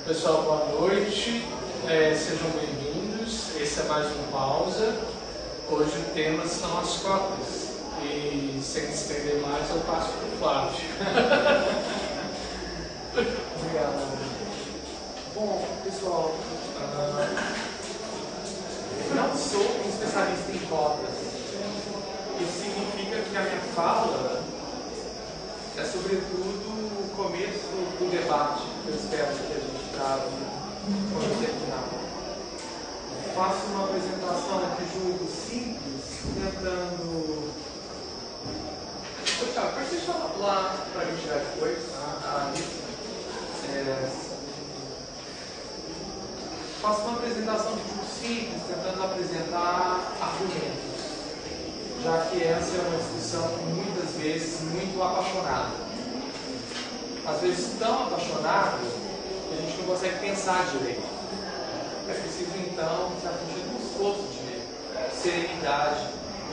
Pessoal, boa noite, sejam bem-vindos. Esse é mais um Pausa. Hoje o tema são as cotas e, sem se estender mais, eu passo para o Flávio. Obrigado. Bom, pessoal, não sou um especialista em cotas. Isso significa que a minha fala é sobretudo o começo do debate que eu espero que a gente trave quando terminar. Faço uma apresentação aqui julgo simples, tentando... Thiago, pode deixar lá para a gente tirar depois a lista. Faço uma apresentação de julgo simples, tentando apresentar argumentos, já que essa é uma discussão muitas vezes muito apaixonada. Às vezes tão apaixonada que a gente não consegue pensar direito. É preciso então se atingir um esforço de serenidade,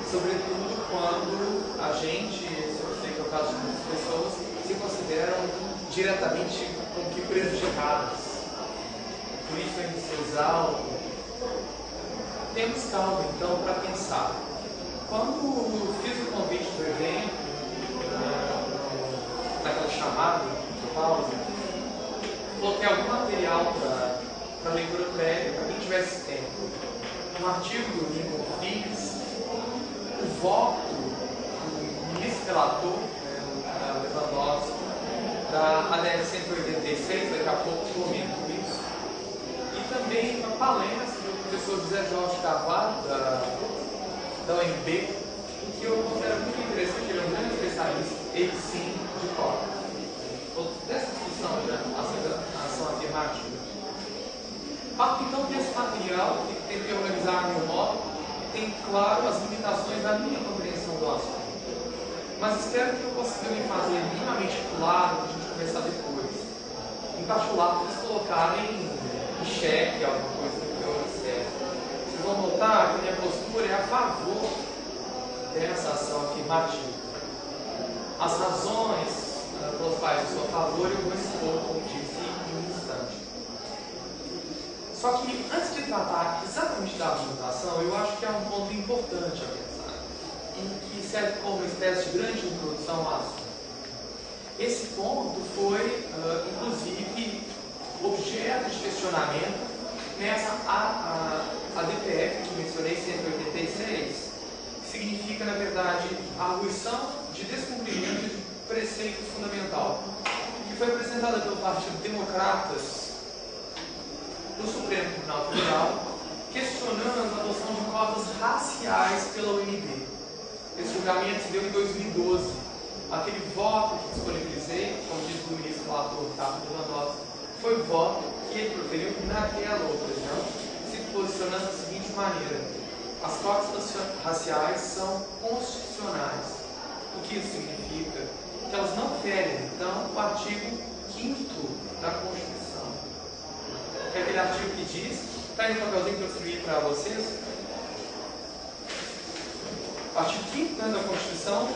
sobretudo quando a gente, eu sei que é o caso de muitas pessoas, se consideram diretamente como que prejudicadas. Por isso a gente se exalta. Temos calma então para pensar. Quando fiz o convite do evento, naquela chamada de pausa, coloquei algum material para leitura prévia, para quem tivesse tempo. Um artigo do Lincoln Phillips, o voto do ministro relator, Lewandowski, da ADR 186, daqui a pouco comento isso, e também uma palestra do professor José Jorge Carvalho, da UNB, que eu considero muito interessante. Ele é um grande especialista, ele sim, de cotas. Dessa discussão da ação afirmativa. Parto então desse material, que tentei organizar no meu modo, tem claro as limitações da minha compreensão do assunto. Mas espero que eu consiga me fazer minimamente claro para a gente começar depois. Em particular, para vocês colocarem em xeque alguma coisa que eu observo. Vocês vão notar que a minha postura é a favor dessa ação afirmativa. As razões pelas quais eu sou a favor eu vou expor, como disse, em um instante. Só que antes de tratar exatamente da argumentação, eu acho que há um ponto importante a pensar, em que serve como uma espécie de grande introdução ao assunto. Esse ponto foi, inclusive, objeto de questionamento nessa ADPF que mencionei, 186, que significa, na verdade, a arguição de descumprimento de preceito fundamental, que foi apresentada pelo Partido Democratas no Supremo Tribunal Federal, questionando a adoção de cotas raciais pela UNB. Esse julgamento se deu em 2012. Aquele voto que disponibilizei, como disse o ministro relator Ricardo Lewandowski, foi o voto que ele proferiu naquela ocasião, se posicionando da seguinte maneira: as cotas raciais são constitucionais. O que isso significa? Que elas não ferem, então, o artigo 5º da Constituição. Que é aquele artigo que diz, está aí no papelzinho que eu escrevi para vocês, o artigo 5º da Constituição: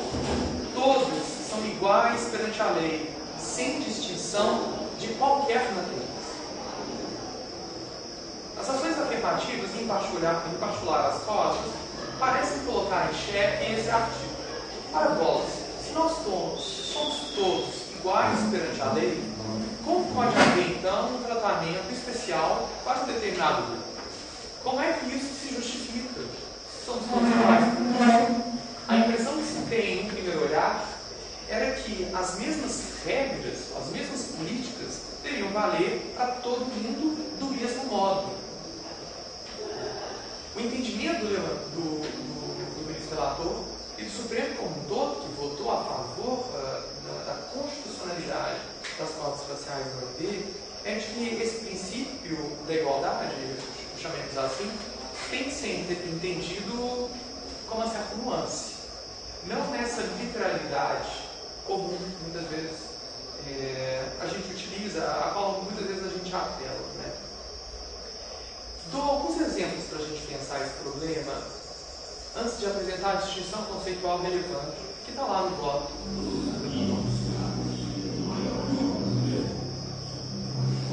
todos são iguais perante a lei, sem distinção de qualquer natureza. As ações afirmativas, em particular as cotas, parecem colocar em xeque esse artigo. Para bolas, se nós somos todos iguais perante a lei, como pode haver então um tratamento especial para um determinado grupo? Como é que isso se justifica? Somos todos iguais. A impressão que se tem em um primeiro olhar era que as mesmas regras, as mesmas políticas deveriam valer para todo mundo do mesmo modo. O entendimento do ministro relator e do Supremo como um todo, que votou a favor da constitucionalidade das cotas raciais no OIT, é de que esse princípio da igualdade, chamemos assim, tem que ser entendido com uma certa nuance. Não nessa literalidade comum, muitas vezes, a gente utiliza, a qual muitas vezes a gente apela, né? Dou alguns exemplos para a gente pensar esse problema antes de apresentar a distinção conceitual relevante que está lá no voto.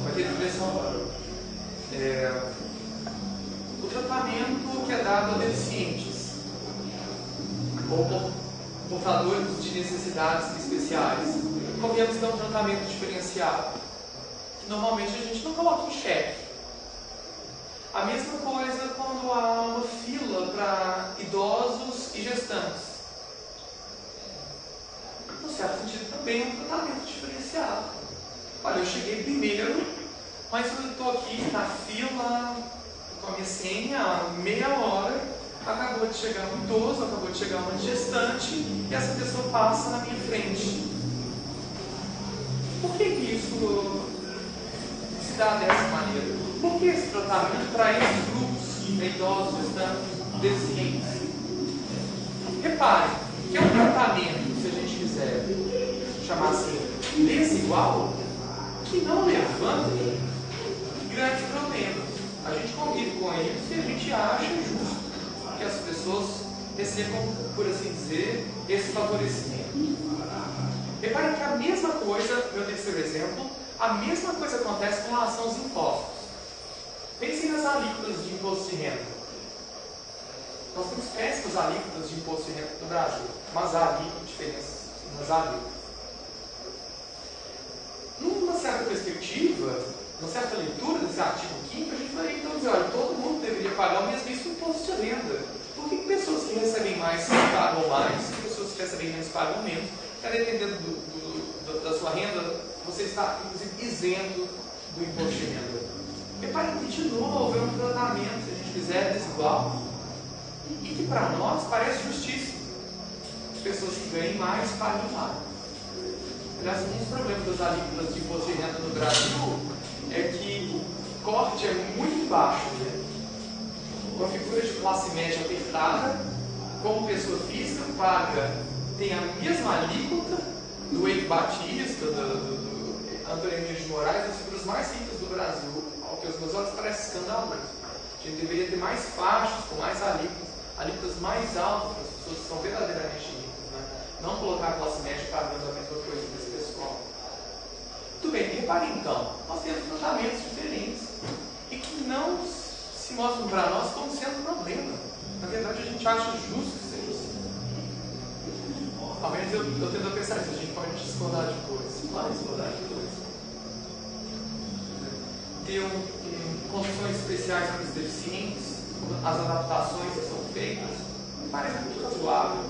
Vai ter trilha atenção. O tratamento que é dado a deficientes ou portadores de necessidades especiais, convenhamos que é um tratamento diferenciado, que normalmente a gente não coloca em xeque. A mesma coisa quando há uma fila para idosos e gestantes. No certo sentido, também é um tratamento diferenciado. Olha, eu cheguei primeiro, mas eu estou aqui na fila com a minha senha há meia hora, acabou de chegar um idoso, acabou de chegar uma gestante, e essa pessoa passa na minha frente. Por que isso se dá dessa maneira? Por que esse tratamento para esses grupos, idosos, gestantes, deficientes? Reparem que é um tratamento, se a gente quiser chamar assim, desigual, que não levanta grandes problemas. A gente convive com isso e a gente acha justo que as pessoas recebam, por assim dizer, esse favorecimento. Reparem que a mesma coisa, meu terceiro exemplo, a mesma coisa acontece com relação aos impostos. Pensem nas alíquotas de imposto de renda. Nós temos péssimas alíquotas de imposto de renda no Brasil, mas há diferenças nas alíquotas. Numa certa perspectiva, numa certa leitura desse artigo 5º, a gente vai então dizer, olha, todo mundo deveria pagar o mesmo imposto de renda. Por que pessoas que recebem mais pagam mais e pessoas que recebem menos pagam menos? Porque dependendo da sua renda, você está, inclusive, isento do imposto de renda. Reparem que, de novo, é um tratamento, se a gente quiser, desigual. E que, para nós, parece justíssimo. As pessoas que ganham mais pagam mais. Aliás, um dos problemas das alíquotas de imposto de renda no Brasil é que o corte é muito baixo, né? Uma figura de classe média apertada, como pessoa física, tem a mesma alíquota do Eike Batista, do Antônio Emílio de Moraes, das figuras mais ricas do Brasil, ao que aos meus olhos parece escandaloso. A gente deveria ter mais faixas, com mais alíquotas mais altas para as pessoas que são verdadeiramente ricas, né? Não colocar a classe média pagando a mesma coisa desse pessoal. Muito bem, reparem então, nós temos tratamentos diferentes e que não se mostram para nós como sendo um problema. Na verdade, a gente acha justo que seja assim. Ao menos eu tento pensar isso, a gente pode discordar depois. Vai discordar depois. Ter condições especiais para os deficientes, as adaptações que são feitas, parece muito razoável,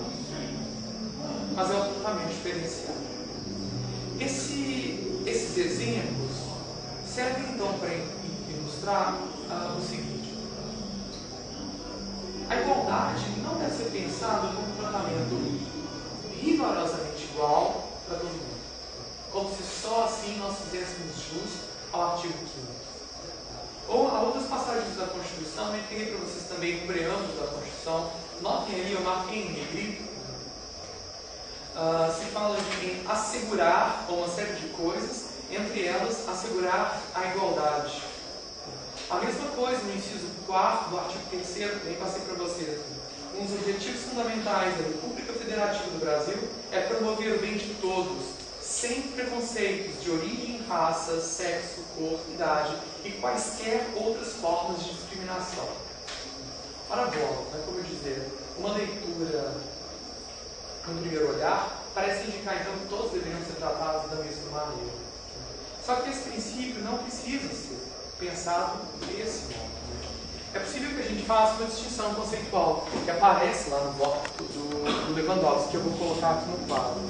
mas é um tratamento diferenciado. Esses exemplos servem então para ilustrar o seguinte: a igualdade não deve ser pensada como um tratamento rigorosamente igual para todo mundo, como se só assim nós fizéssemos jus ao artigo 5º. Ou há outras passagens da Constituição, eu entreguei para vocês também o preâmbulo da Constituição, notem ali, eu marquei em negrito, se fala de assegurar uma série de coisas, entre elas assegurar a igualdade. A mesma coisa no inciso 4º do artigo 3º, também passei para vocês. Um dos objetivos fundamentais da República Federativa do Brasil é promover o bem de todos, sem preconceitos de origem, raça, sexo, cor, idade e quaisquer outras formas de discriminação. Ora bom, como eu dizer, uma leitura no primeiro olhar parece indicar então que todos deveriam ser tratados da mesma maneira. Só que esse princípio não precisa ser pensado desse modo. É possível que a gente faça uma distinção conceitual que aparece lá no bloco do Lewandowski, que eu vou colocar aqui no quadro.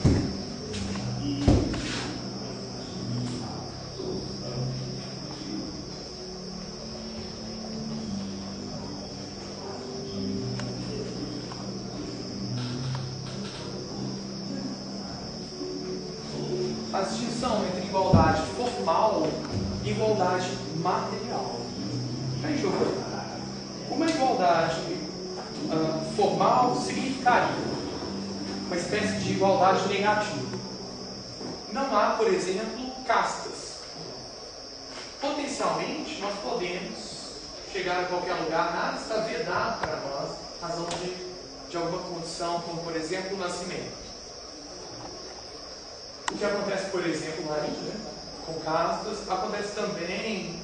A distinção entre igualdade formal e igualdade material. Deixa eu ver. Uma igualdade formal significaria uma espécie de igualdade negativa. Não há, por exemplo, castas. Potencialmente, nós podemos chegar a qualquer lugar, nada está vedado para nós, razão de alguma condição, como, por exemplo, o nascimento. O que acontece, por exemplo, na Índia, com castas, acontece também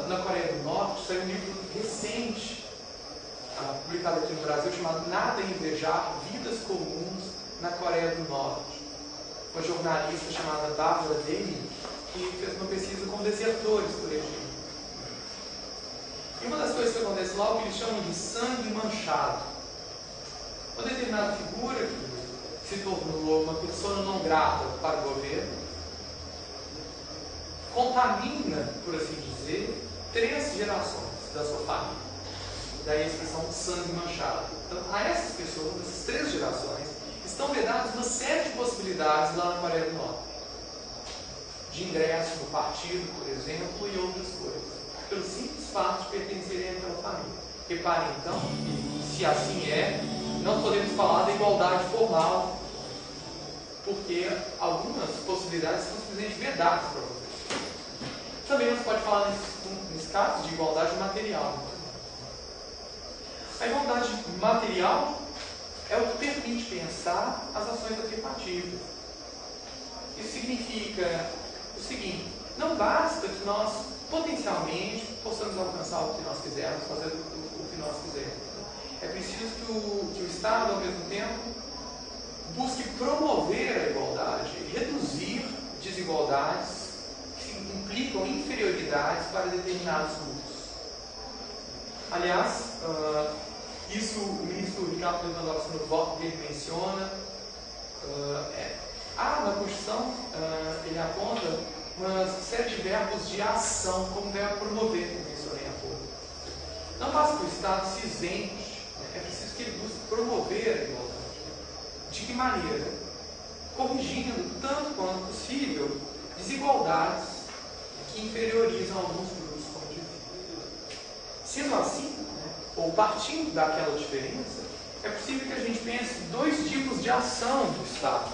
na Coreia do Norte, saiu um livro recente, publicado aqui no Brasil, chamado Nada a Invejar, Vidas Comuns na Coreia do Norte. Uma jornalista chamada Barbara Daly, que fez uma pesquisa com desertores do regime. E uma das coisas que acontece lá é o que eles chamam de sangue manchado. Uma determinada figura que se tornou uma pessoa não grata para o governo, contamina, por assim dizer, 3 gerações da sua família. Daí a expressão sangue manchado. Então, a essas pessoas, essas 3 gerações, estão vedadas uma série de possibilidades lá na Coreia do Norte. De ingresso no partido, por exemplo, e outras coisas. Pelo simples fato de pertencerem àquela família. Reparem, então, que se assim é, não podemos falar da igualdade formal, porque algumas possibilidades são simplesmente vedadas para vocês. Também não se pode falar, nesse caso, de igualdade material. A igualdade material é o que permite pensar as ações afirmativas. Isso significa o seguinte: não basta que nós potencialmente possamos alcançar o que nós quisermos, fazer o que nós quisermos. É preciso que o Estado, ao mesmo tempo, busque promover a igualdade, reduzir desigualdades que implicam inferioridades para determinados grupos. Aliás, isso o ministro Ricardo Lewandowski no voto dele menciona. Na Constituição ele aponta uma série de verbos de ação, como verbo promover, que mencionei há pouco. Não basta que o Estado se isente, é preciso que ele busque promover a igualdade. De que maneira? Corrigindo, tanto quanto possível, desigualdades que inferiorizam alguns grupos como indivíduos. Sendo assim, ou partindo daquela diferença, é possível que a gente pense 2 tipos de ação do Estado.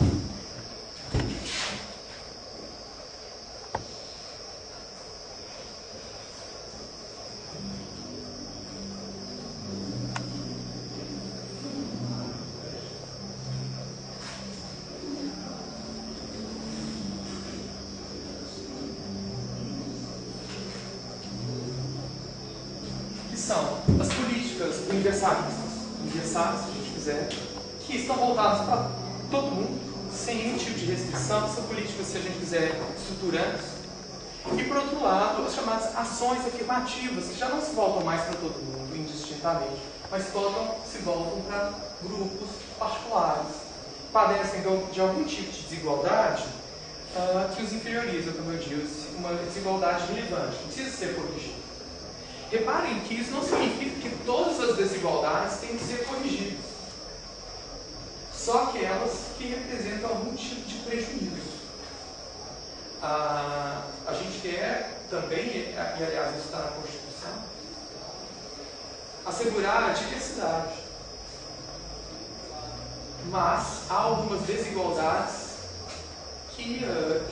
São as políticas universalistas, se a gente quiser, que estão voltadas para todo mundo, sem nenhum tipo de restrição. São políticas, se a gente quiser, estruturantes. E, por outro lado, as chamadas ações afirmativas, que já não se voltam mais para todo mundo, indistintamente, mas se voltam para grupos particulares, padecem de algum tipo de desigualdade que os inferioriza, como eu disse, uma desigualdade relevante, que precisa ser corrigida. Reparem que isso não significa que todas as desigualdades têm que ser corrigidas. Só aquelas que representam algum tipo de prejuízo. A gente quer também, e aliás isso está na Constituição, assegurar a diversidade. Mas há algumas desigualdades que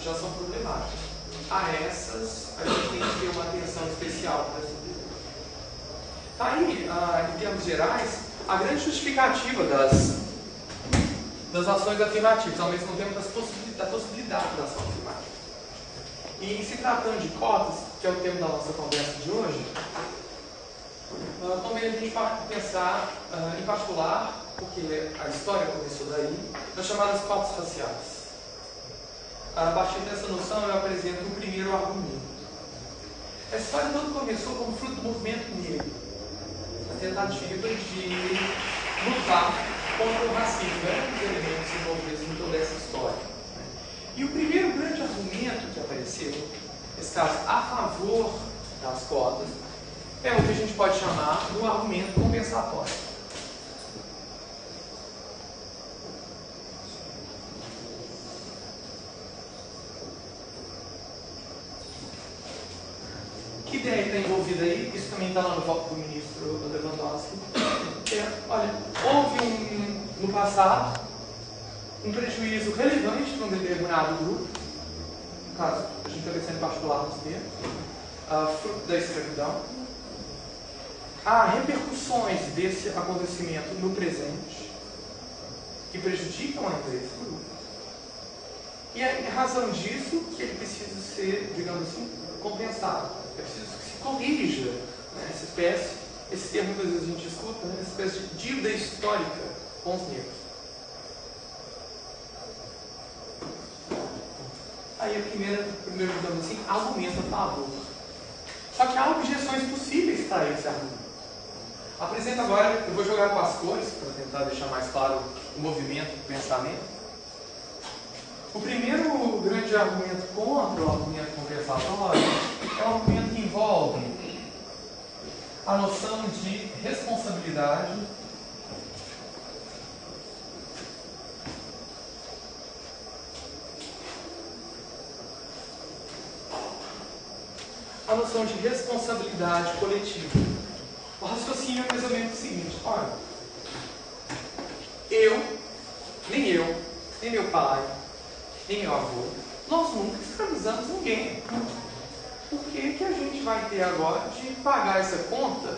já são problemáticas. A essas a gente tem que ter uma atenção especial para essa. Aí, em termos gerais, a grande justificativa das ações afirmativas, ao mesmo tempo da possibilidade da ação afirmativa. E em se tratando de cotas, que é o tema da nossa conversa de hoje, convém a gente pensar, em particular, porque a história começou daí, nas chamadas cotas raciais. A partir dessa noção, eu apresento um primeiro argumento. A história toda começou como fruto do movimento negro, a tentativa de lutar contra o racismo, eram os elementos envolvidos em toda essa história. E o primeiro grande argumento que apareceu, nesse caso, a favor das cotas, é o que a gente pode chamar do argumento compensatório. Que ideia está envolvida aí? Isso também está lá no voto do ministro Lewandowski. Olha, houve no passado um prejuízo relevante para um determinado grupo, no caso, a gente está pensando em particular nos termos, fruto da escravidão. Há repercussões desse acontecimento no presente que prejudicam ainda esse grupo. E é em razão disso que ele precisa ser, digamos assim, compensado. É preciso que se corrija, né, essa espécie, esse termo que às vezes a gente escuta, né, essa espécie de dívida histórica com os negros. Aí o primeiro, digamos assim, argumento a favor. Só que há objeções possíveis para esse argumento. Apresento agora, eu vou jogar com as cores, para tentar deixar mais claro o movimento do pensamento. O primeiro grande argumento contra o argumento compensatório é um argumento que envolve a noção de responsabilidade coletiva. O raciocínio é mais ou menos o seguinte: olha, nem meu pai, nem meu avô, nós nunca escravizamos ninguém. Por que a gente vai ter agora de pagar essa conta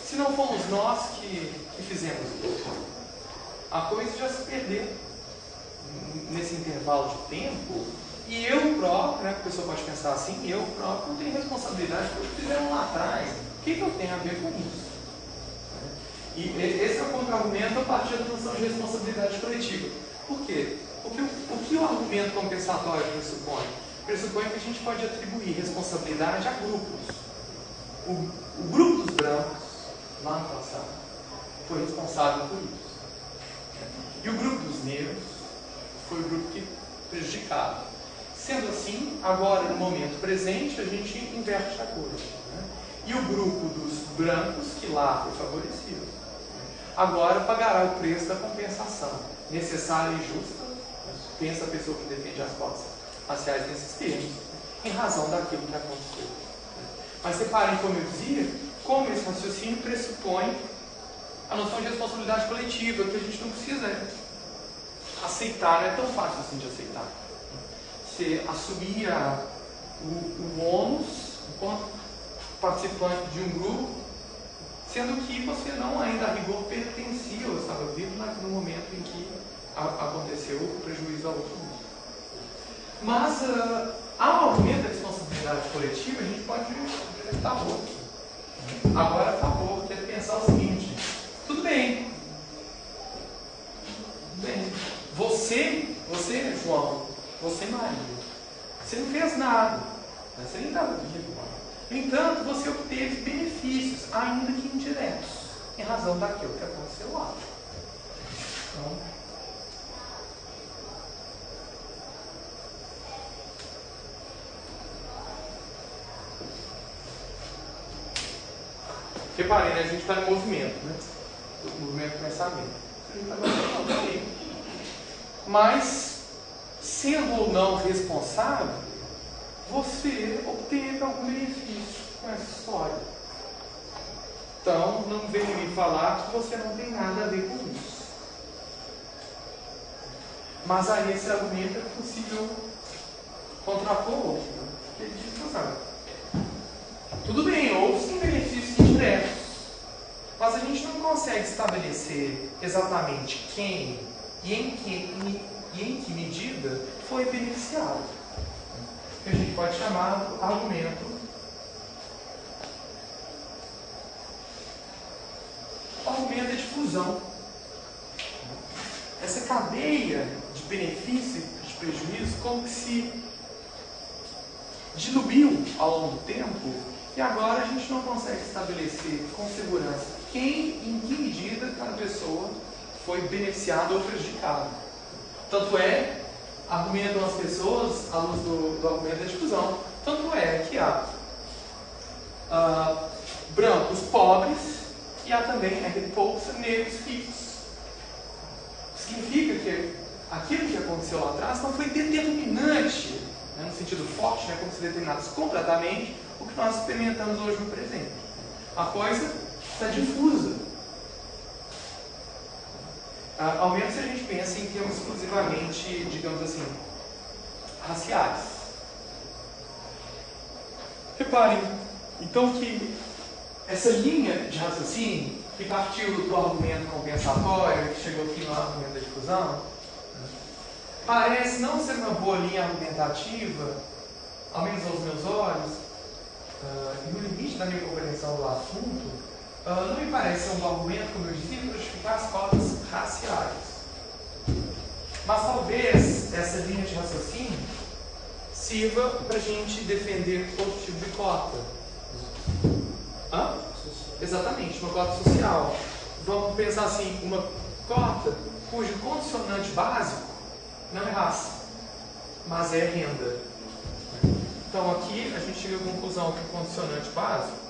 se não fomos nós que fizemos isso? A coisa já se perdeu nesse intervalo de tempo. E eu próprio, né, a pessoa pode pensar assim, eu próprio não tenho responsabilidade pelo que fizeram lá atrás. O que eu tenho a ver com isso? E esse é o contra-argumento a partir da noção de responsabilidade coletiva. Por quê? Porque o que o argumento compensatório pressupõe? Pressupõe que a gente pode atribuir responsabilidade a grupos. O grupo dos brancos, lá no passado, foi responsável por isso. E o grupo dos negros foi o grupo que prejudicava. Sendo assim, agora, no momento presente, a gente inverte a coisa. Né? E o grupo dos brancos, que lá foi favorecido, agora pagará o preço da compensação necessária e justa. Pensa a pessoa que defende as cotas raciais nesses termos, em razão daquilo que aconteceu. Mas reparem, como eu dizia, como esse raciocínio pressupõe a noção de responsabilidade coletiva, que a gente não precisa aceitar, não é tão fácil assim de aceitar. Você assumia o ônus enquanto participante de um grupo, sendo que você não ainda a rigor pertencia ou estava vivo no momento em que aconteceu o prejuízo ao outro grupo. Mas ao argumento da responsabilidade coletiva, a gente pode estar a favor. Agora a favor, que é pensar o seguinte: tudo bem, você João, você Maria, você não fez nada, você nem estava vivo. No entanto, você obteve benefícios, ainda que indiretos, em razão daquilo que aconteceu lá. Então, reparem, né? A gente está no movimento, né? O movimento do pensamento. A gente está no mas, sendo ou não responsável, você obteve algum benefício com essa história. Então, não venha me falar que você não tem nada a ver com isso. Mas a esse argumento é possível contrapor outro. Ele diz, tudo bem, houve sim benefícios indiretos, mas a gente não consegue estabelecer exatamente quem e em que medida foi beneficiado. Que a gente pode chamar de argumento da difusão. Essa cadeia de benefício e de prejuízo como que se diluiu ao longo do tempo, e agora a gente não consegue estabelecer com segurança quem, em que medida cada pessoa foi beneficiada ou prejudicada. Tanto é, argumentam as pessoas à luz do argumento da difusão, tanto é que há brancos pobres e há também poucos negros ricos. Significa que aquilo que aconteceu lá atrás não foi determinante, né, no sentido forte, né, como se determinasse completamente o que nós experimentamos hoje no presente. A coisa está difusa. Ao menos se a gente pensa em termos exclusivamente, digamos assim, raciais. Reparem, então, que essa linha de raciocínio, que partiu do argumento compensatório, que chegou aqui no argumento da difusão, parece não ser uma boa linha argumentativa ao menos aos meus olhos, e no limite da minha compreensão do assunto, não me parece ser um bom argumento, como eu dizia, para justificar as cotas raciais. Mas talvez essa linha de raciocínio sirva para a gente defender outro tipo de cota. Exatamente, uma cota social. Vamos pensar assim, uma cota cujo condicionante básico não é raça, mas é renda. Então aqui a gente chega à conclusão que o condicionante básico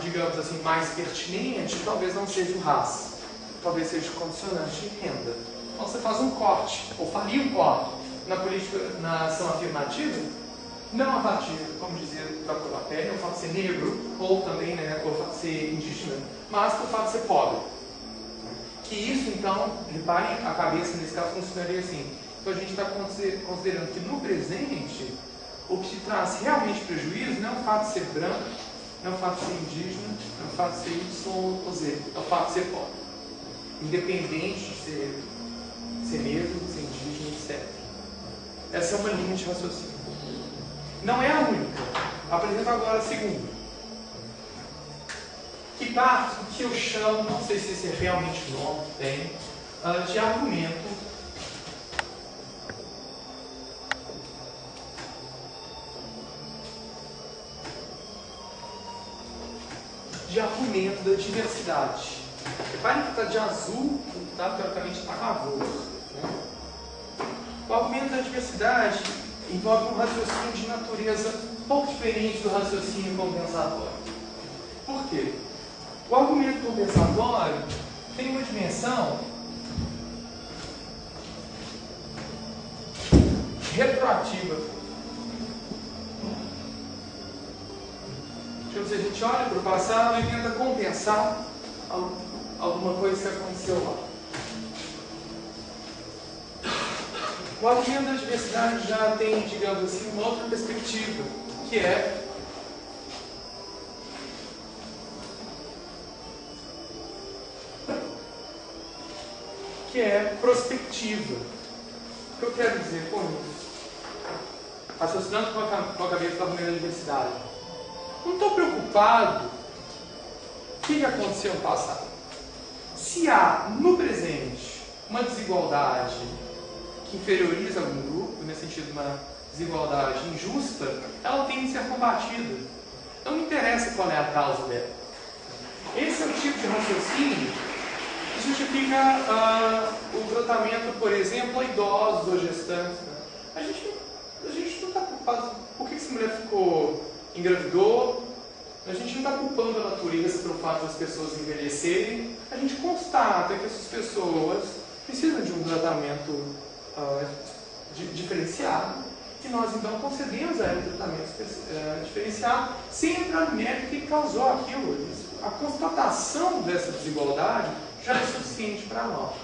digamos assim, mais pertinente, talvez não seja o raça, talvez seja o condicionante renda. Então você faz um corte, ou faria um corte na política, na ação afirmativa, não a partir, como dizia da cor da pele, o fato de ser negro, ou também, né, o fato de ser indígena, mas pelo fato de ser pobre. Que isso, então, reparem, a cabeça nesse caso funcionaria assim. Então a gente está considerando que no presente, o que te traz realmente prejuízo não é o fato de ser branco, não é o fato de ser indígena, não é o fato de ser Y ou Z, é o fato de ser pobre. Independente de ser negro, ser indígena, etc. Essa é uma linha de raciocínio. Não é a única. Apresento agora a segunda. Que parte do que eu chamo, não sei se esse é realmente o nome que tem, de argumento da diversidade. Reparem que está de azul, tá? Teoricamente está a cor. Né? O argumento da diversidade envolve um raciocínio de natureza pouco diferente do raciocínio compensatório. Por quê? O argumento compensatório tem uma dimensão retroativa. Então, se a gente olha para o passado e tenta compensar alguma coisa que aconteceu lá. O argumento da diversidade já tem, digamos assim, uma outra perspectiva, que é prospectiva. O que eu quero dizer com isso? Raciocinando com a cabeça do argumento da diversidade. Não estou preocupado o que aconteceu no passado. Se há, no presente, uma desigualdade que inferioriza algum grupo, nesse sentido uma desigualdade injusta, ela tem que ser combatida. Não me interessa qual é a causa dela. Esse é o tipo de raciocínio que justifica o tratamento, por exemplo, a idosos ou gestantes. Né? A gente não está preocupado por que essa mulher engravidou. A gente não está culpando a natureza pelo fato das pessoas envelhecerem. A gente constata que essas pessoas precisam de um tratamento diferenciado, e nós então concedemos a ela um tratamento diferenciado, sem entrar no mérito que causou aquilo. A constatação dessa desigualdade já é suficiente para nós.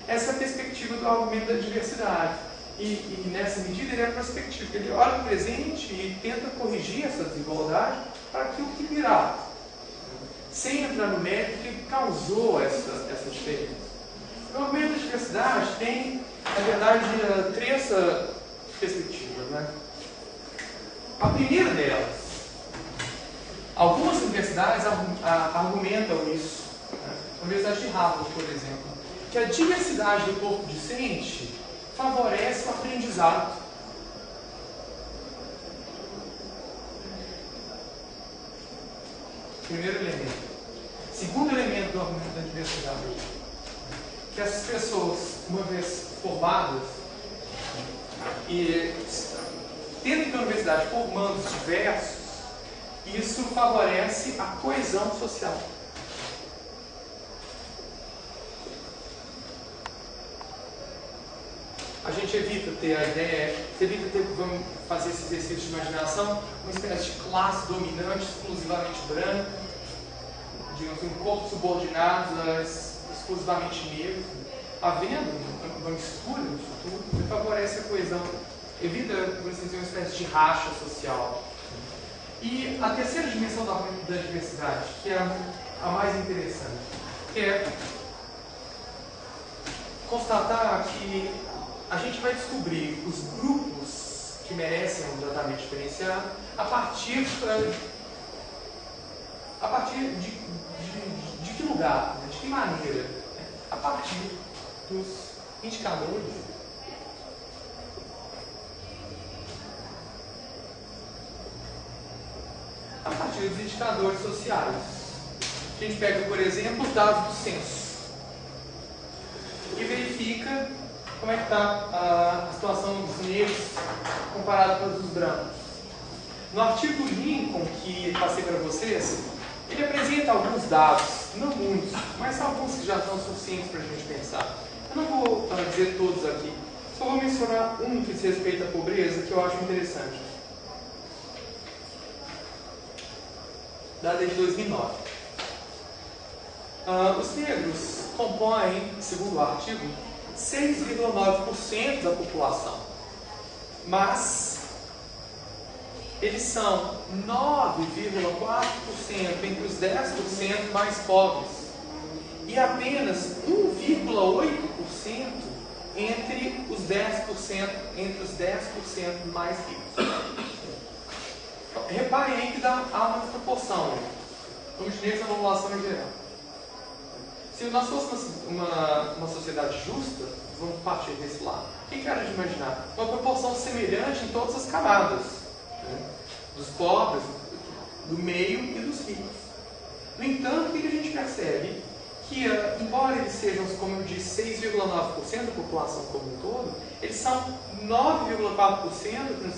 Essa é a perspectiva do argumento da diversidade. E nessa medida ele é prospectivo, ele olha para o presente e tenta corrigir essa desigualdade para aquilo que virá, sem entrar no mérito que causou essa diferença. O argumento da diversidade tem, na verdade, três perspectivas. Né? A primeira delas, algumas universidades argumentam isso. Né? A Universidade de Harvard, por exemplo, que a diversidade do corpo docente favorece o aprendizado. Primeiro elemento. Segundo elemento do argumento da diversidade, que essas pessoas, uma vez formadas e tendo que a universidade formando diversos, isso favorece a coesão social. A gente evita ter a ideia, vamos fazer esse exercício de imaginação, uma espécie de classe dominante exclusivamente branca, digamos, um corpo subordinado exclusivamente negro. Havendo uma mistura disso tudo, que favorece a coesão, evita, por assim dizer, uma espécie de racha social. E a terceira dimensão da diversidade, que é a mais interessante, que é constatar que a gente vai descobrir os grupos que merecem um tratamento diferenciado a partir de que lugar, de que maneira? A partir dos indicadores. A partir dos indicadores sociais. A gente pega, por exemplo, os dados do censo e verifica como é que está a situação dos negros comparado com os brancos. No artigo Lincoln, que passei para vocês, ele apresenta alguns dados, não muitos, mas alguns que já estão suficientes para a gente pensar. Eu não vou dizer todos aqui, só vou mencionar um que diz respeito à pobreza, que eu acho interessante. Da lei de 2009. Os negros compõem, segundo o artigo, 6,9% da população, mas eles são 9,4% entre os 10% mais pobres e apenas 1,8% entre os 10% mais ricos. Reparem aí que há uma desproporção nos negros na população em geral. Se nós fôssemos uma sociedade justa, vamos partir desse lado. O que era de imaginar? Uma proporção semelhante em todas as camadas, né? Dos pobres, do meio e dos ricos. No entanto, o que a gente percebe? Que, embora eles sejam, como eu disse, 6,9% da população como um todo, eles são 9,4% nos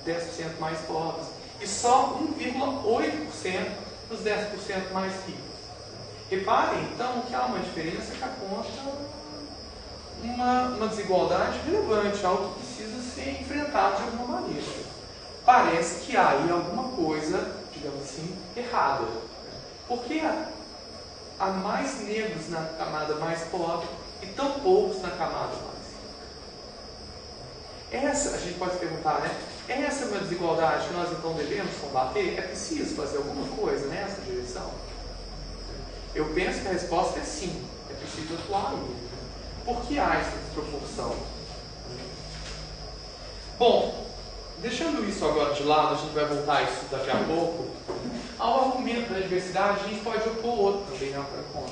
10% mais pobres e só 1,8% nos 10% mais ricos. Reparem, então, que há uma diferença que aponta uma desigualdade relevante, algo que precisa ser enfrentado de alguma maneira. Parece que há aí alguma coisa, digamos assim, errada. Porque há mais negros na camada mais pobre e tão poucos na camada mais rica. Essa, a gente pode se perguntar, né? Essa é uma desigualdade que nós então devemos combater? É preciso fazer alguma coisa nessa direção? Eu penso que a resposta é sim, é preciso atuar aí. Por que há essa desproporção? Bom, deixando isso agora de lado, a gente vai voltar a isso daqui a pouco. Ao argumento da diversidade, a gente pode opor outro também, né, para conta.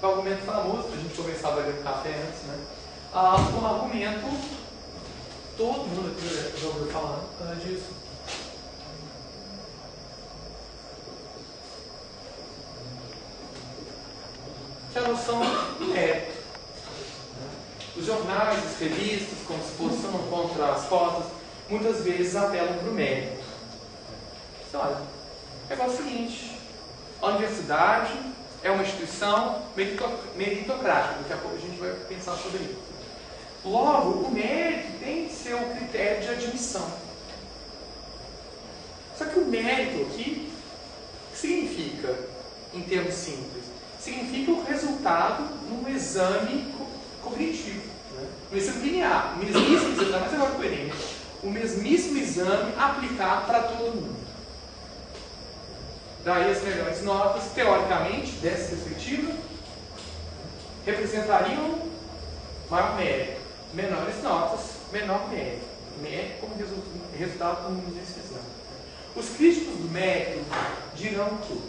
O argumento famoso, que a gente conversava ali no café antes, né? Um argumento, todo mundo aqui já ouviu falar disso. Que é a noção do mérito. Os jornais, as revistas, quando se posicionam contra as cotas, muitas vezes apelam para o mérito. Então, olha, é o seguinte: a universidade é uma instituição meritocrática, daqui a pouco a gente vai pensar sobre isso. Logo, o mérito tem que ser o critério de admissão. Só que o mérito aqui, o que significa, em termos simples? Significa o resultado num exame cognitivo, né? Um exame linear, o mesmíssimo exame, mas agora coerente, o mesmíssimo exame aplicado para todo mundo. Daí as melhores notas, teoricamente, dessa perspectiva, representariam maior mérito. Menores notas, menor mérito. Mérito como resultado comum desse exame. Os críticos do mérito dirão que,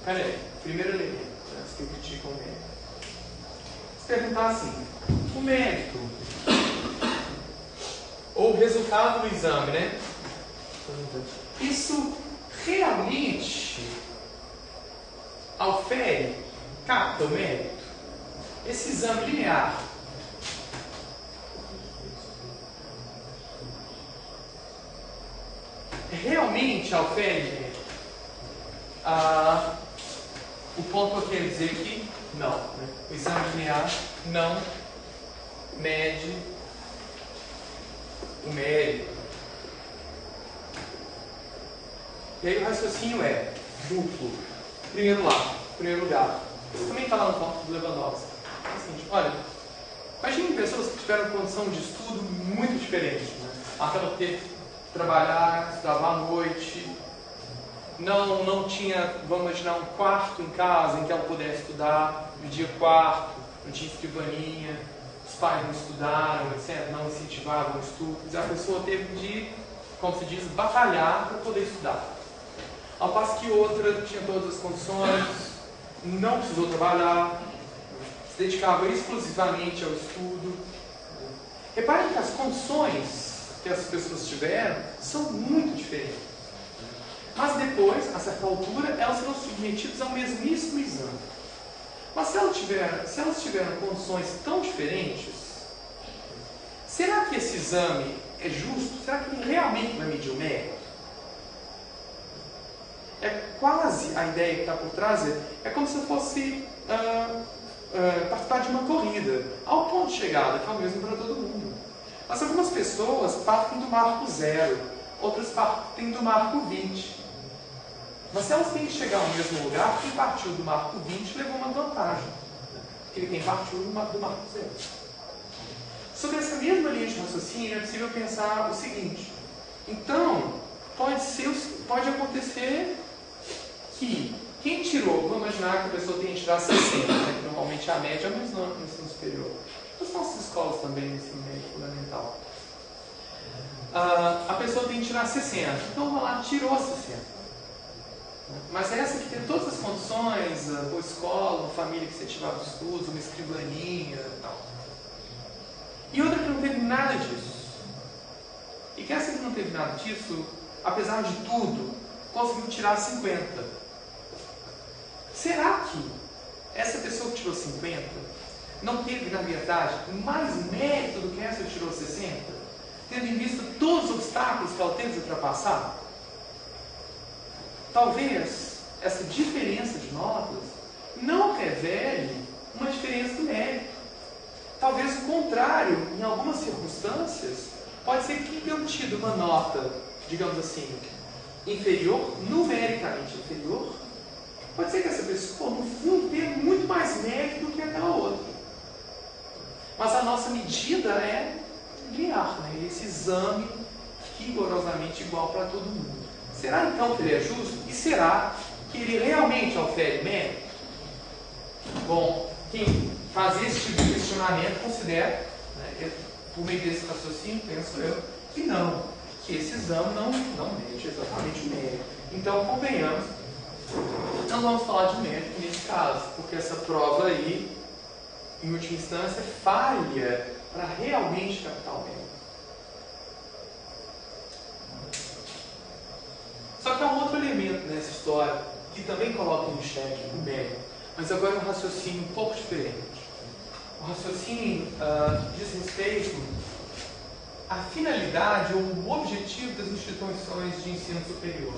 peraí, primeiro elemento, que criticam o mérito. Se perguntar assim, o mérito ou o resultado do exame, né? Isso realmente aufere, capta o mérito? Esse exame linear realmente aufere mérito? O ponto que eu quero dizer que não, né? O exame linear não mede o mérito. E aí o raciocínio é duplo. Primeiro lugar. Isso também está lá no ponto do Lewandowski. É o seguinte, olha, imagine pessoas que tiveram condição de estudo muito diferente, né? Aquela que teve que trabalhar, estudava à noite, não tinha, vamos imaginar, um quarto em casa em que ela pudesse estudar, dividia quarto, não tinha escrivaninha, os pais não estudaram, etc., não incentivavam o estudo. A pessoa teve de, como se diz, batalhar para poder estudar. Ao passo que outra tinha todas as condições, não precisou trabalhar, se dedicava exclusivamente ao estudo. Reparem que as condições que as pessoas tiveram são muito diferentes. Mas depois, a certa altura, elas serão submetidas ao mesmíssimo exame. Mas se elas tiveram condições tão diferentes, será que esse exame é justo? Será que ele realmente vai medir o mérito? É quase a ideia que está por trás, é como se fosse participar de uma corrida, ao ponto de chegada, que é o mesmo para todo mundo. Mas algumas pessoas partem do marco 0, outras partem do marco 20. Mas se elas têm que chegar ao mesmo lugar, quem partiu do marco 20 levou uma vantagem, porque quem partiu do marco 0. Sobre essa mesma linha de raciocínio, é possível pensar o seguinte: então, pode acontecer que quem tirou, vamos imaginar que a pessoa tem que tirar 60, né, que normalmente é a média, mas não no ensino superior. Nas nossas escolas também, no ensino médio fundamental. A pessoa tem que tirar 60, então vamos lá, tirou 60. Mas essa que tem todas as condições, boa escola, uma família que incentivava os estudos, uma escrivaninha e tal. E outra que não teve nada disso. E que essa que não teve nada disso, apesar de tudo, conseguiu tirar 50. Será que essa pessoa que tirou 50 não teve, na verdade, mais mérito do que essa que tirou 60? Tendo em vista todos os obstáculos que ela teve de ultrapassar? Talvez essa diferença de notas não revele uma diferença do mérito. Talvez o contrário, em algumas circunstâncias, pode ser que tenha obtido uma nota, digamos assim, inferior, numericamente inferior. Pode ser que essa pessoa, no fundo, tenha muito mais mérito do que aquela outra. Mas a nossa medida é linear, né? Esse exame rigorosamente igual para todo mundo. Será então que ele é justo? E será que ele realmente ofere mérito? Bom, quem faz esse tipo de questionamento considera, né, por meio desse raciocínio, penso eu, que não, que esse exame não mede exatamente o mérito. Então, convenhamos, não vamos falar de mérito nesse caso, porque essa prova aí, em última instância, falha para realmente captar o mérito. Só que há um outro elemento nessa história que também coloca em xeque o mérito, mas agora é um raciocínio um pouco diferente. O raciocínio diz respeito à finalidade ou o objetivo das instituições de ensino superior.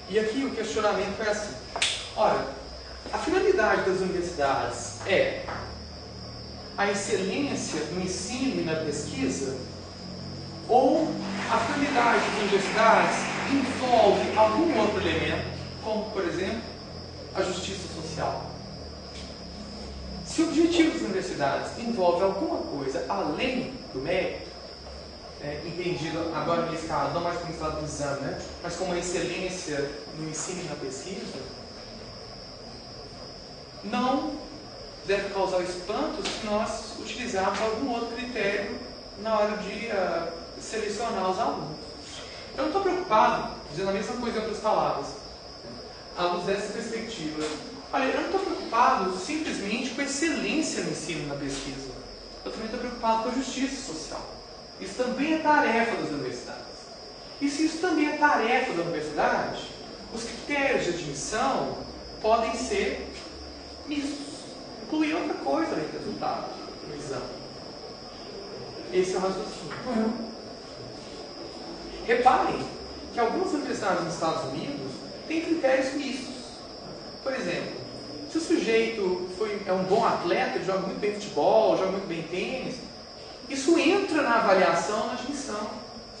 E aqui o questionamento é assim: ora, a finalidade das universidades é a excelência no ensino e na pesquisa? Ou a finalidade das universidades envolve algum outro elemento, como, por exemplo, a justiça social? Se o objetivo das universidades envolve alguma coisa além do mérito, entendido agora nesse caso, não mais como estado do exame, né, mas como a excelência no ensino e na pesquisa, não deve causar espanto se nós utilizarmos algum outro critério na hora de selecionar os alunos. Eu não estou preocupado, dizendo a mesma coisa em outras palavras, à luz dessa perspectiva. Olha, eu não estou preocupado simplesmente com a excelência no ensino e na pesquisa. Eu também estou preocupado com a justiça social. Isso também é tarefa das universidades. E se isso também é tarefa da universidade, os critérios de admissão podem ser mistos. Incluir outra coisa além do resultado do exame. Esse é o raciocínio. Reparem que algumas universidades nos Estados Unidos têm critérios mistos. Por exemplo, se o sujeito é um bom atleta, joga muito bem futebol, joga muito bem tênis, isso entra na avaliação, na admissão.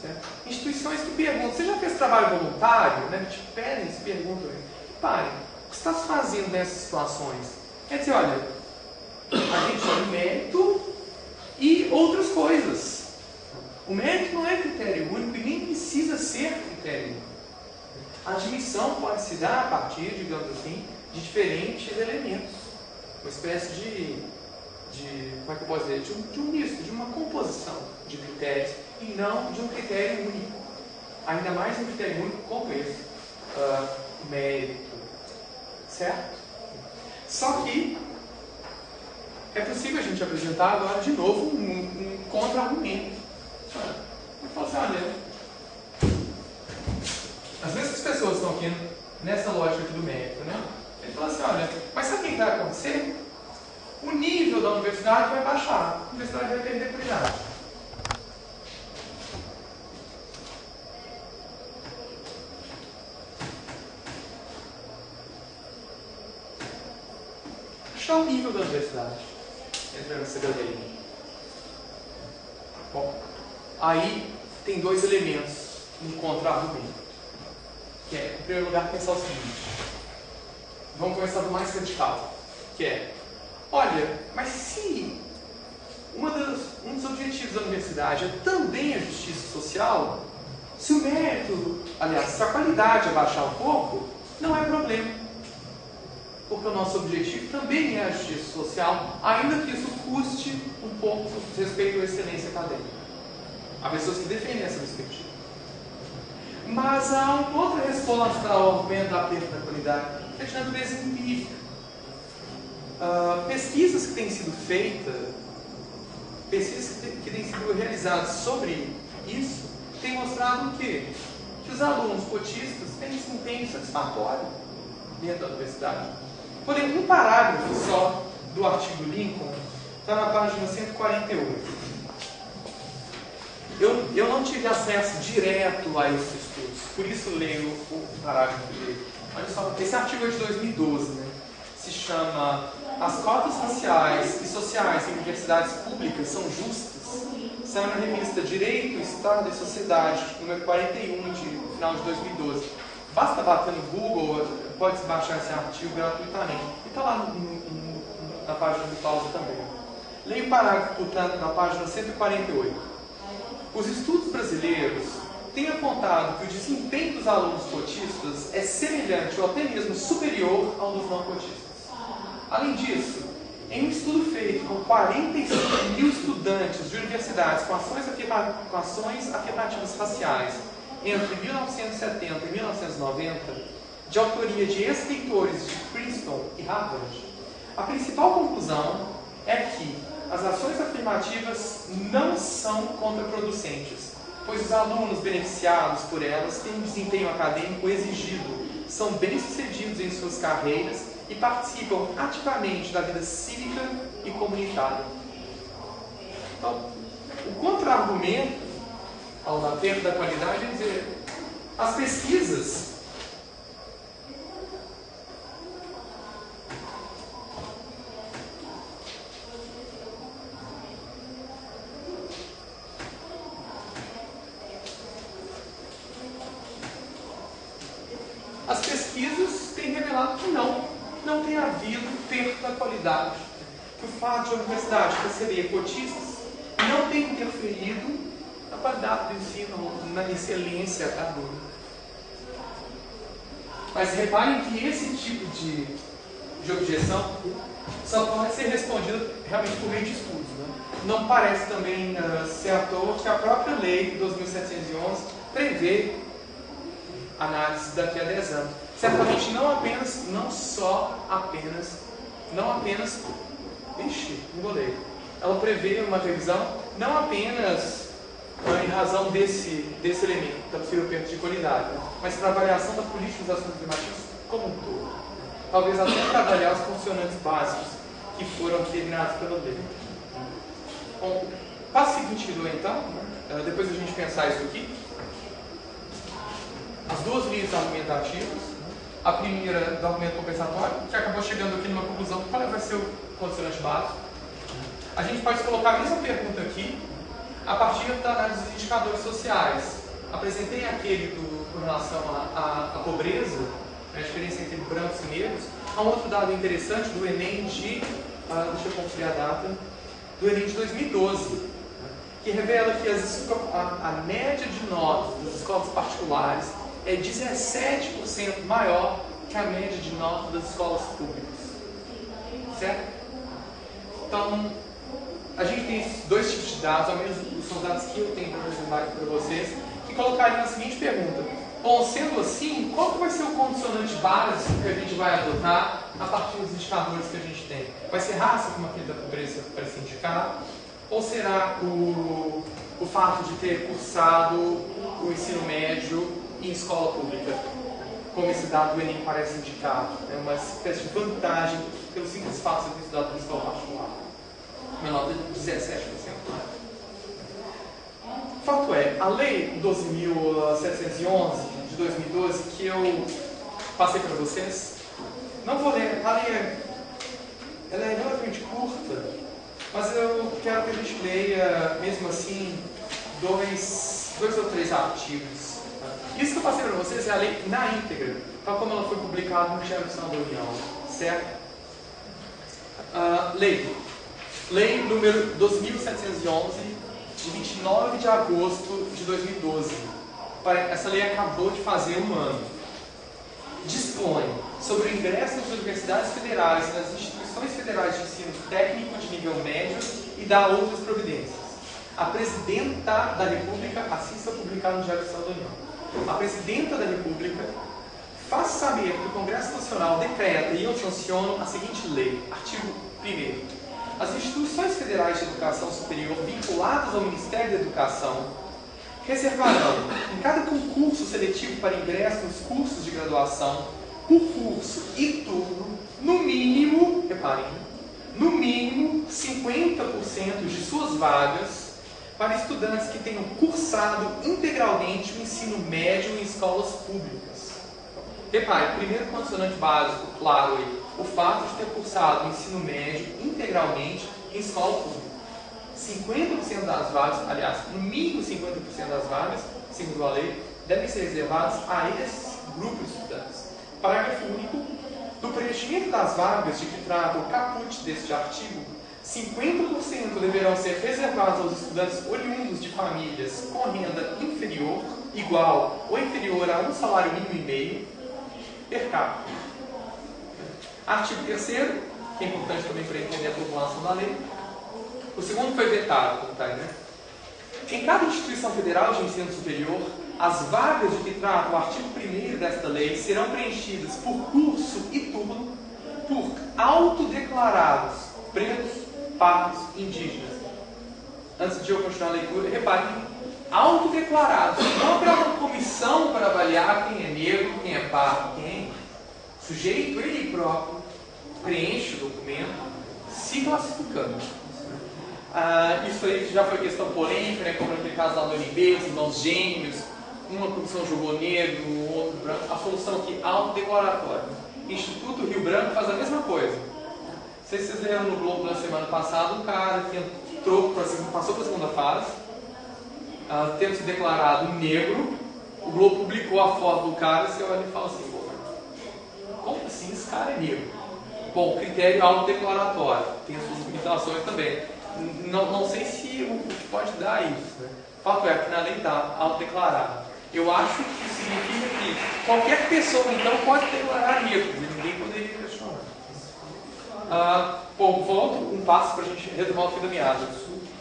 Certo? Instituições que perguntam: você já fez trabalho voluntário? Né? Te pedem, se perguntam: Reparem, o que está se fazendo nessas situações? É dizer, olha, a gente olha o mérito e outras coisas. O mérito não é critério único e nem precisa ser critério único. A admissão pode se dar a partir, digamos assim, de diferentes elementos. Uma espécie de como é que eu posso dizer? De um misto, de uma composição de critérios e não de um critério único. Ainda mais um critério único como esse. Mérito. Certo? Só que é possível a gente apresentar agora de novo um contra-argumento. Eu falo assim, olha, as mesmas pessoas estão aqui nessa lógica aqui do mérito, né? Ele fala assim, olha, mas sabe o que vai acontecer? O nível da universidade vai baixar, a universidade vai perder qualidade. Baixar o nível da universidade. Entra nessa cadeia. Bom, aí tem dois elementos no contra-argumento. Que é, em primeiro lugar, pensar o seguinte. Vamos começar do mais radical. Que é, olha, mas se um dos objetivos da universidade é também a justiça social, se o mérito, aliás, se a qualidade abaixar um pouco, não é problema. Porque o nosso objetivo também é a justiça social, ainda que isso custe um pouco respeito à excelência acadêmica. Há pessoas que defendem essa perspectiva. Mas há uma outra resposta ao argumento da perda da qualidade, que é de natureza empírica. Pesquisas que têm sido feitas, pesquisas que têm sido realizadas sobre isso, têm mostrado o quê? Que os alunos cotistas têm desempenho satisfatório dentro da universidade. Porém, um parágrafo só do artigo Lincoln está na página 148. Eu não tive acesso direto a esses estudos, por isso leio o parágrafo dele. Olha só, esse artigo é de 2012, né? Se chama As cotas raciais e sociais em universidades públicas são justas. Saiu na revista Direito, Estado e Sociedade, número 41, de final de 2012. Basta bater no Google, pode-se baixar esse artigo gratuitamente. E está lá na página do Pausa também. Leio o parágrafo, portanto, na página 148. Os estudos brasileiros têm apontado que o desempenho dos alunos cotistas é semelhante ou até mesmo superior ao dos não cotistas. Além disso, em um estudo feito com 45 mil estudantes de universidades com ações afirmativas raciais entre 1970 e 1990, de autoria de ex-reitores de Princeton e Harvard, a principal conclusão é que as ações afirmativas não são contraproducentes, pois os alunos beneficiados por elas têm um desempenho acadêmico exigido, são bem-sucedidos em suas carreiras e participam ativamente da vida cívica e comunitária. Então, o contra-argumento ao da perda da qualidade é dizer, as pesquisas têm revelado que não tem havido perda da qualidade. Que o fato de a universidade receber cotistas não tem interferido na qualidade do ensino, na excelência acadêmica. Mas reparem que esse tipo de objeção só pode ser respondido realmente por meio de estudos. Né? Não parece também ser à toa que a própria lei de 2711 prevê análise daqui a 10 anos. Certamente não apenas, engolei. Ela prevê uma revisão não apenas em razão desse elemento, da possível perda de qualidade, mas para avaliação da política dos assuntos climáticos como um todo. Talvez até para avaliar os funcionantes básicos que foram determinados pela lei. Bom, o passo seguinte do então, depois da gente pensar isso aqui, as duas linhas argumentativas, a primeira do argumento compensatório, que acabou chegando aqui numa conclusão, qual vai ser o condicionante básico. A gente pode colocar a mesma pergunta aqui, a partir da análise dos indicadores sociais. Apresentei aquele com relação à pobreza, a diferença entre brancos e negros. Há um outro dado interessante do Enem de, deixa eu conferir a data, do Enem de 2012, que revela que a média de notas das escolas particulares é 17% maior que a média de notas das escolas públicas. Certo? Então, a gente tem esses dois tipos de dados, ao menos são dados que eu tenho para apresentar aqui para vocês, que colocariam a seguinte pergunta: bom, sendo assim, qual que vai ser o condicionante básico que a gente vai adotar a partir dos indicadores que a gente tem? Vai ser raça, como aquele da pobreza parece indicar? Ou será o fato de ter cursado o ensino médio em escola pública? Como esse dado do Enem parece indicar, é uma espécie de vantagem pelo simples fato de ter estudado em escola particular. Uma nota de 17%. Fato é, a Lei 12.711 de 2012, que eu passei para vocês, não vou ler, a lei ela é relativamente curta, mas eu quero que a gente leia, mesmo assim, dois ou três artigos. Isso que eu passei para vocês é a lei na íntegra, tal como ela foi publicada no Diário Oficial da União, certo? Lei número 2.711, de 29 de agosto de 2012. Essa lei acabou de fazer um ano. Dispõe sobre o ingresso nas universidades federais e nas instituições federais de ensino técnico de nível médio e dá outras providências. A Presidenta da República, assim está publicado no Diário Oficial da União, a Presidenta da República faz saber que o Congresso Nacional decreta e eu sanciono a seguinte lei. Artigo 1º. As instituições federais de educação superior vinculadas ao Ministério da Educação reservarão, em cada concurso seletivo para ingresso nos cursos de graduação, por curso e turno, no mínimo, reparem, no mínimo 50% de suas vagas para estudantes que tenham cursado integralmente o ensino médio em escolas públicas. Repare, primeiro condicionante básico, claro aí, o fato de ter cursado o ensino médio integralmente em escola pública. 50% das vagas, aliás, no mínimo 50% das vagas, segundo a lei, devem ser reservadas a esse grupo de estudantes. Parágrafo único. Do preenchimento das vagas de que trata o caput deste artigo, 50% deverão ser reservados aos estudantes oriundos de famílias com renda inferior, igual ou inferior a um salário mínimo e meio, per capita. Artigo 3º, que é importante também para entender a formulação da lei. O segundo foi vetado, como está aí, né? Em cada instituição federal de ensino superior, as vagas de que trata o artigo 1º desta lei serão preenchidas por curso e turno por autodeclarados pretos, pardos, indígenas. Antes de eu continuar a leitura, reparem, autodeclarados, não para uma comissão para avaliar quem é negro, quem é pardo, quem é sujeito, ele próprio preenche o documento se classificando. Isso aí já foi questão polêmica, né, como naquele caso lá do NB, os irmãos gêmeos, uma comissão jogou negro, o outro branco. A solução aqui, autodeclaratória. Instituto Rio Branco faz a mesma coisa. Não sei se vocês leram no Globo na semana passada, um cara que passou para a segunda fase, tendo se declarado negro, o Globo publicou a foto do cara e você olha e fala assim, pô, como assim esse cara é negro? Bom, critério autodeclaratório, tem as suas limitações também. Não sei se o que pode dar isso, né? O fato é que na lei está autodeclarado. Eu acho que isso significa que qualquer pessoa, então, pode declarar negro, ninguém poderia questionar. Bom, volto um passo para a gente retomar o fio da meada.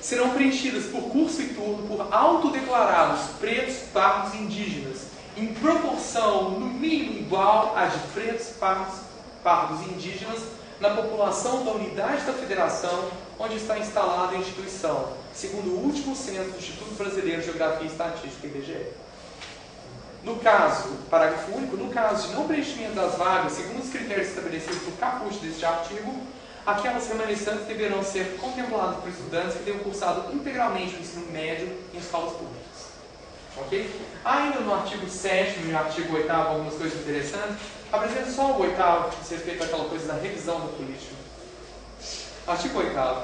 Serão preenchidas por curso e turno por autodeclarados pretos, pardos e indígenas, em proporção, no mínimo, igual à de pretos, pardos e indígenas na população da unidade da federação onde está instalada a instituição, segundo o último censo do Instituto Brasileiro de Geografia e Estatística, IBGE. No caso, parágrafo único, no caso de não preenchimento das vagas, segundo os critérios estabelecidos no caput deste artigo, aquelas remanescentes deverão ser contempladas por estudantes que tenham cursado integralmente o ensino médio em escolas públicas. Ok? Ainda no artigo 7º e no artigo 8º, algumas coisas interessantes. Apresento só o 8º, que diz respeito àquela coisa da revisão da política. Artigo 8º.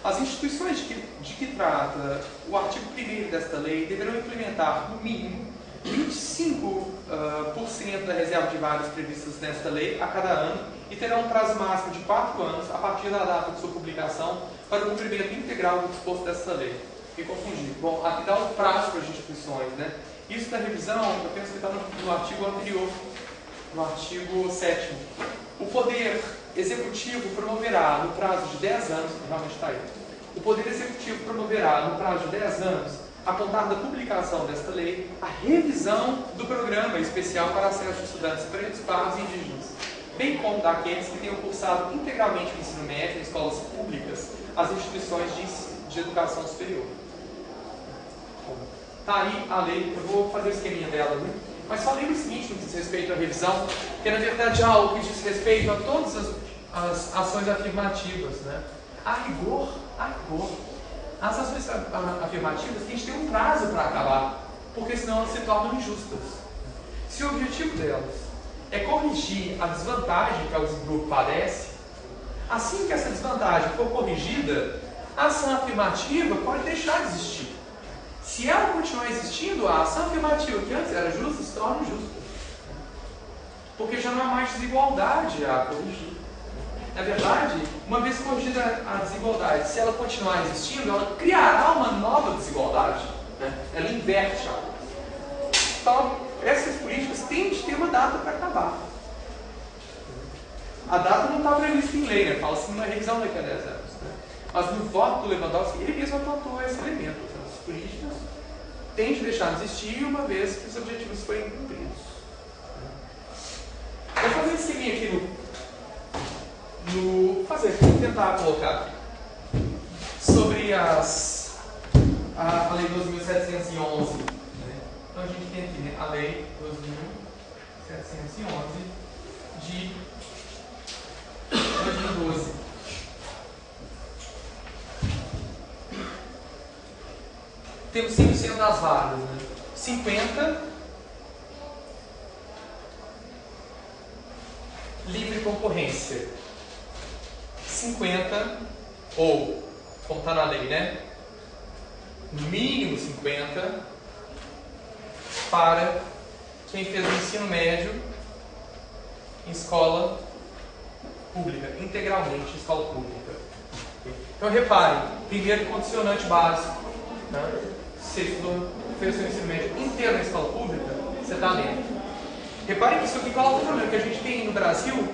As instituições de que trata o artigo 1º desta lei deverão implementar, no mínimo, 25% da reserva de vagas previstas nesta lei a cada ano e terá um prazo máximo de 4 anos a partir da data de sua publicação para o cumprimento integral do disposto desta lei. Me confundi. Bom, aqui dá um prazo para as instituições, né? Isso da revisão, eu penso que está no artigo anterior, no artigo 7º. O Poder Executivo promoverá, no prazo de 10 anos, realmente está aí, o Poder Executivo promoverá, no prazo de 10 anos, a contar da publicação desta lei, a revisão do programa especial para acesso de estudantes pretos, pardos e indígenas, bem como daqueles que tenham cursado integralmente o ensino médio em escolas públicas, as instituições de educação superior. Está aí a lei, eu vou fazer o esqueminha dela, né? Mas só lembre o seguinte no que diz respeito à revisão, que é na verdade algo que diz respeito a todas as ações afirmativas, né? A rigor, as ações afirmativas têm que ter um prazo para acabar, porque senão elas se tornam injustas. Se o objetivo delas é corrigir a desvantagem que o grupo padece, assim que essa desvantagem for corrigida, a ação afirmativa pode deixar de existir. Se ela continuar existindo, a ação afirmativa que antes era justa se torna injusta. Porque já não há mais desigualdade a corrigir. Na verdade, uma vez corrigida a desigualdade, se ela continuar existindo, ela criará uma nova desigualdade, né? Ela inverte a coisa. Então, essas políticas têm de ter uma data para acabar. A data não está prevista em lei, né? Fala-se numa revisão daqui a 10 anos. Né? Mas no voto do Lewandowski, ele mesmo apontou esse elemento. As políticas têm de deixar de existir uma vez que os objetivos forem cumpridos. Vou fazer esse esqueminha aqui vou tentar colocar sobre a Lei 12.711. Né? Então a gente tem aqui, né, a Lei 12.711 de 2012. Temos 5% das vagas, né? 50 livre concorrência, 50 ou, como está na lei, né? No mínimo 50 para quem fez o ensino médio em escola pública, integralmente em escola pública. Então reparem, primeiro condicionante básico, né? Se você fez o seu ensino médio inteiro na escola pública, você está dentro. Reparem que isso aqui coloca o problema que a gente tem no Brasil,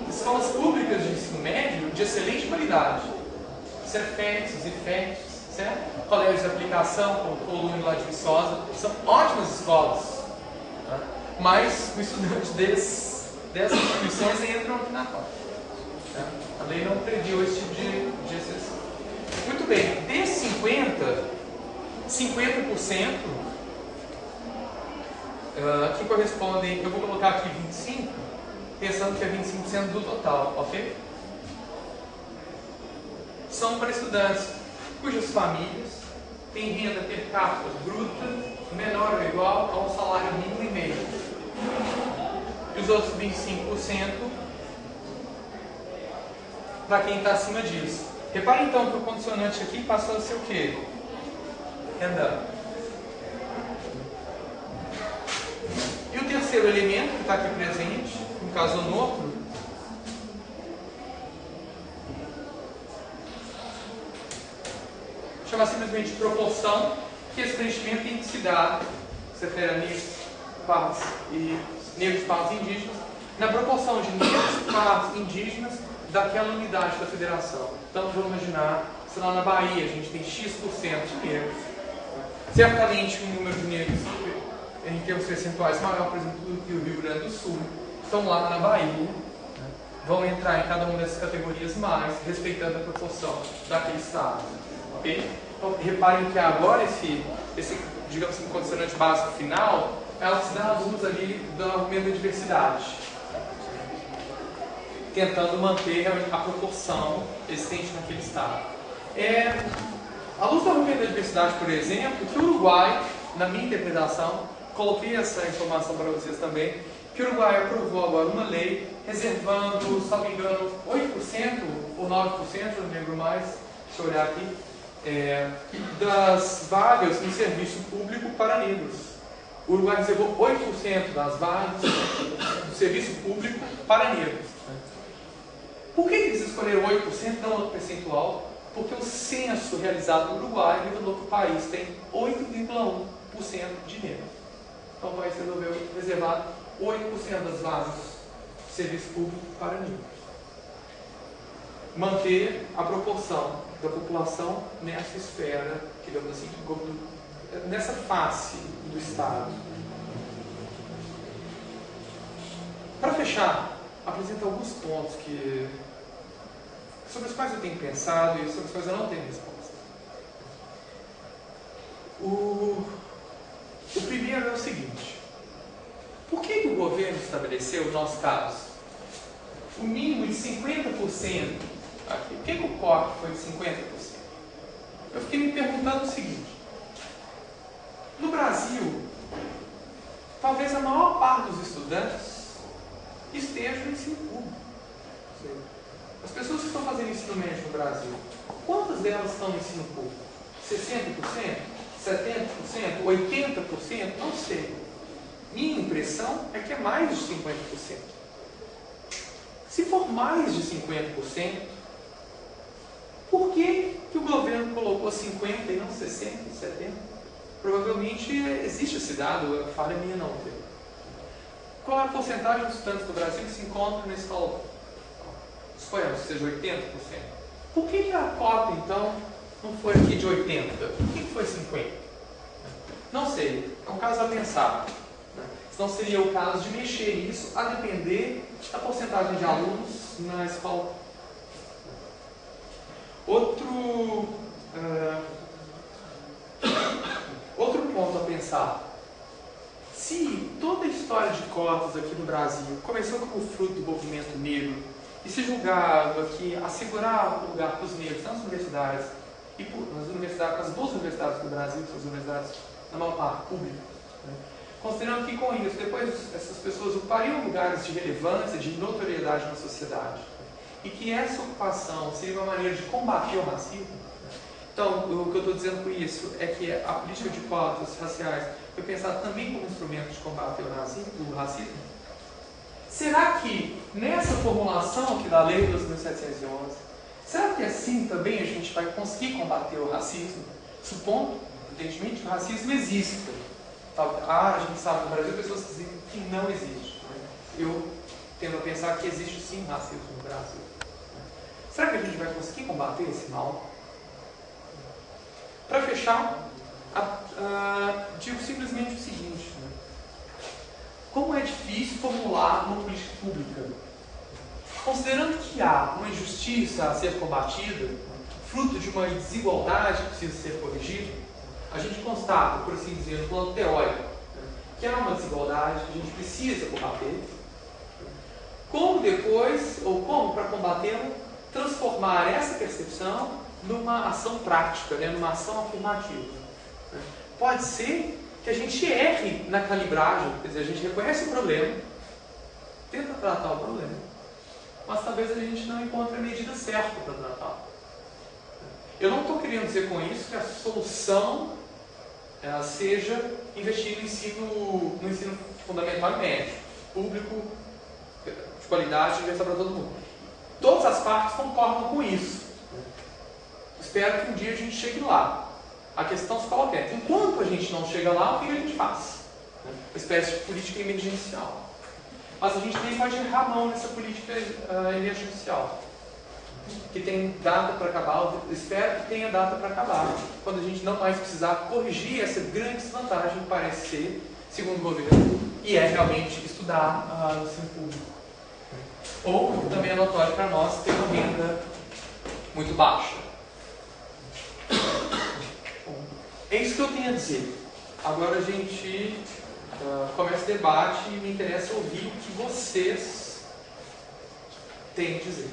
escolas públicas de ensino médio de excelente qualidade. Cefetes, IFETs, certo? Colégios de aplicação, como o Colônia lá de Viçosa, são ótimas escolas. Tá? Mas o estudante dessas instituições entram aqui na cota. Tá? A lei não previu esse tipo de exceção. Muito bem, desses 50%, que correspondem, eu vou colocar aqui 25%, pensando que é 25% do total, ok? São para estudantes cujas famílias têm renda per capita bruta menor ou igual a um salário mínimo e meio. E os outros 25% para quem está acima disso. Repare então que o condicionante aqui passou a ser o quê? Renda. E o terceiro elemento que está aqui presente, no caso onofro, chama simplesmente proporção, que esse preenchimento tem que se dar, se refere a negros, pardos e indígenas, na proporção de negros, pardos e indígenas daquela unidade da federação. Então vamos imaginar, se lá na Bahia a gente tem X% de negros, certamente o número de negros em termos percentuais maior, por exemplo, do que o Rio Grande do Sul, estão lá na Bahia, né? Vão entrar em cada uma dessas categorias mais, respeitando a proporção daquele estado. Okay? Então, reparem que agora esse digamos assim, condicionante básico final, ela se dá à luz ali do argumento da diversidade, tentando manter a proporção existente naquele estado. À luz do argumento da diversidade, por exemplo, que o Uruguai, na minha interpretação, coloquei essa informação para vocês também, que o Uruguai aprovou agora uma lei reservando, se não me engano, 8% ou 9%, não lembro mais, deixa eu olhar aqui, das vagas em serviço público para negros. O Uruguai reservou 8% das vagas do serviço público para negros. Por que eles escolheram 8%, não outro percentual? Porque o censo realizado no Uruguai revelou que o país tem 8,1% de negros. Então o país resolveu reservar 8% das vagas de serviço público para negros. Manter a proporção da população nessa esfera, digamos assim, nessa face do Estado. Para fechar, apresento alguns pontos sobre os quais eu tenho pensado e sobre os quais eu não tenho resposta. O primeiro é o seguinte: por que o governo estabeleceu, no nosso caso, o mínimo de 50% aqui? Por que o corte foi de 50%? Eu fiquei me perguntando o seguinte: no Brasil, talvez a maior parte dos estudantes estejam no ensino público. As pessoas que estão fazendo ensino médio no Brasil, quantas delas estão no ensino público? 60%? 70%? 80%? Não sei. Minha impressão é que é mais de 50%. Se for mais de 50%, por que o governo colocou 50% e não 60%, 70%? Provavelmente existe esse dado, a falha minha não tem. Qual é a porcentagem dos estudantes do Brasil que se encontram na escola? Suponhamos que seja 80%. Por que a cota, então, não foi aqui de 80%? Por que foi 50%? Não sei, é um caso a pensar. Senão seria o caso de mexer nisso, a depender da porcentagem de alunos na escola. Outro ponto a pensar: se toda a história de cotas aqui no Brasil começou como fruto do movimento negro e se julgava que assegurar o lugar para os negros nas universidades e nas duas universidades do Brasil, que são as universidades na maior parte públicas, né? Considerando que com isso depois essas pessoas ocupariam lugares de relevância, de notoriedade na sociedade, e que essa ocupação seria uma maneira de combater o racismo. Então, o que eu estou dizendo com isso é que a política de cotas raciais foi pensada também como instrumento de combater o racismo. Será que nessa formulação aqui da Lei de 2.711, será que assim também a gente vai conseguir combater o racismo? Supondo, evidentemente, que o racismo exista. A gente sabe no Brasil pessoas que dizem que não existe. Eu tendo a pensar que existe sim racismo no Brasil. Será que a gente vai conseguir combater esse mal? Para fechar, digo simplesmente o seguinte: né? Como é difícil formular uma política pública? Considerando que há uma injustiça a ser combatida, fruto de uma desigualdade que precisa ser corrigida, a gente constata, por assim dizer, no plano teórico, que há uma desigualdade que a gente precisa combater. Como depois, ou como para combatê-la, transformar essa percepção numa ação prática, né, numa ação afirmativa. Pode ser que a gente erre na calibragem, quer dizer, a gente reconhece o problema, tenta tratar o problema, mas talvez a gente não encontre a medida certa para tratar. Eu não estou querendo dizer com isso que a solução seja investir no ensino fundamental e médio, público, de qualidade, universal para todo mundo. Todas as partes concordam com isso. Espero que um dia a gente chegue lá. A questão se coloca: enquanto a gente não chega lá, o que a gente faz? Uma espécie de política emergencial. Mas a gente nem pode errar a mão nessa política emergencial, que tem data para acabar. Eu espero que tenha data para acabar, quando a gente não mais precisar corrigir essa grande desvantagem que parece ser, segundo o governo, e é realmente estudar no ensino público. Ou, também é notório para nós, ter uma renda muito baixa. É isso que eu tenho a dizer. Agora a gente começa o debate e me interessa ouvir o que vocês têm a dizer.